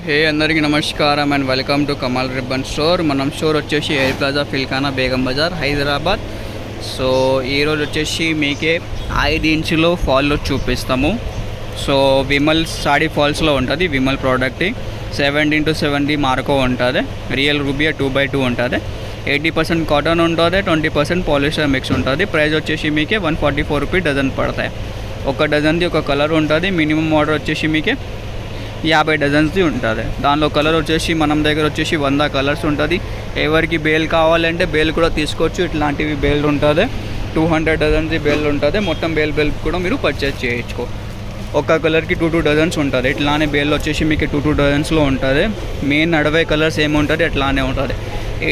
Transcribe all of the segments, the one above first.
హే అందరికీ నమస్కారం and welcome to Kamal Ribbon Store. మనం స్టోర్ వచ్చేసి Air Plaza Feelkhana Begum Bazaar Hyderabad. So ఈరోజు వచ్చేసి మీకే 5 ఇంచులో ఫాల్లో చూపిస్తాము. సో విమల్ సాడీ ఫాల్స్లో ఉంటుంది. విమల్ ప్రోడక్ట్ 17x70 మార్కో ఉంటుంది. రియల్ రూబియా 2x2 ఉంటుంది. 80% కాటన్ ఉంటుంది, 20% పాలిస్టర్ మిక్స్ ఉంటుంది. ప్రైస్ వచ్చేసి మీకే 144 రూపీ డజన్ పడతాయి. ఒక డజన్ది ఒక కలర్ ఉంటుంది. మినిమం ఆర్డర్ వచ్చేసి మీకే 50 డజన్స్ది ఉంటుంది. దానిలో కలర్ వచ్చేసి మన దగ్గర వచ్చేసి 100 కలర్స్ ఉంటుంది. ఎవరికి బేల్ కావాలంటే బేల్ కూడా తీసుకోవచ్చు. ఇట్లాంటివి బేల్ ఉంటుంది. 200 డజన్స్ది బేల్ ఉంటుంది. మొత్తం బేల్ కూడా మీరు పర్చేస్ చేయొచ్చు. ఒక కలర్కి 2 డజన్స్ ఉంటుంది. ఇట్లానే బేల్ వచ్చేసి మీకు 2 డజన్స్లో ఉంటుంది. మెయిన్ నడవే కలర్స్ ఏముంటుంది అట్లానే ఉంటుంది.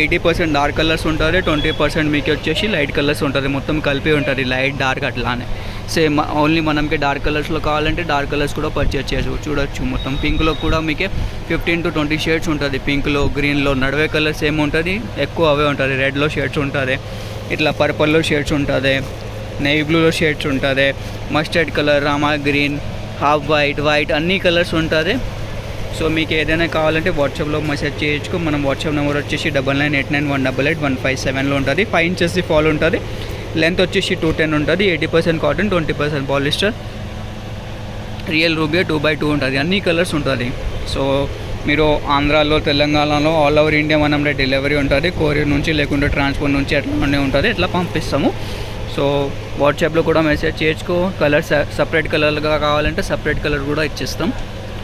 80% డార్క్ కలర్స్ ఉంటుంది, 20% మీకు వచ్చేసి లైట్ కలర్స్ ఉంటుంది. మొత్తం కలిపి ఉంటుంది, లైట్ డార్క్ అట్లానే. సేమ్ ఓన్లీ మనకి డార్క్ కలర్స్లో కావాలంటే డార్క్ కలర్స్ కూడా పర్చేస్ చేయొచ్చు. చూడొచ్చు మొత్తం పింక్లో కూడా మీకు 15 to 20 షేడ్స్ ఉంటుంది. పింక్లో, గ్రీన్లో నడవే కలర్స్ ఏముంటుంది ఎక్కువ అవే ఉంటుంది. రెడ్లో షేడ్స్ ఉంటుంది, ఇట్లా పర్పుల్లో షేడ్స్ ఉంటుంది, నేవీ బ్లూలో షేడ్స్ ఉంటుంది, mustard colour, Rama green, half white అన్ని కలర్స్ ఉంటుంది. సో మీకు ఏదైనా కావాలంటే వాట్సాప్లో మెసేజ్ చేయొచ్చు. మనం వాట్సాప్ నెంబర్ వచ్చేసి 9989188157లో ఉంటుంది. 5 ఇంచెస్ ఫాల్ ఉంటుంది. లెంత్ వచ్చేసి 210 ఉంటుంది. 80% కాటన్, 20% పాలిస్టర్. రియల్ రూబియా 2x2 ఉంటుంది. అన్ని కలర్స్ ఉంటుంది. సో మీరు ఆంధ్రాలో, తెలంగాణలో, ఆల్ ఓవర్ ఇండియా మనం డెలివరీ ఉంటుంది. కొరియర్ నుంచి లేకుంటే ట్రాన్స్పోర్ట్ నుంచి అట్లానే ఉంటుంది. ఇట్లా పంపిస్తాము. సో వాట్సాప్లో కూడా మెసేజ్ చేయొచ్చు. కలర్ సపరేట్ కలర్గా కావాలంటే సపరేట్ కలర్ కూడా ఇచ్చేస్తాం.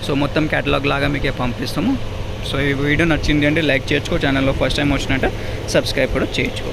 సో మొత్తం క్యాటలాగ్ లాగా మీకే పంపిస్తాము. సో ఈ వీడియో నచ్చింది అంటే లైక్ చేయొచ్చు. ఛానల్లో ఫస్ట్ టైం వచ్చినట్టు సబ్స్క్రైబ్ కూడా చేయొచ్చు.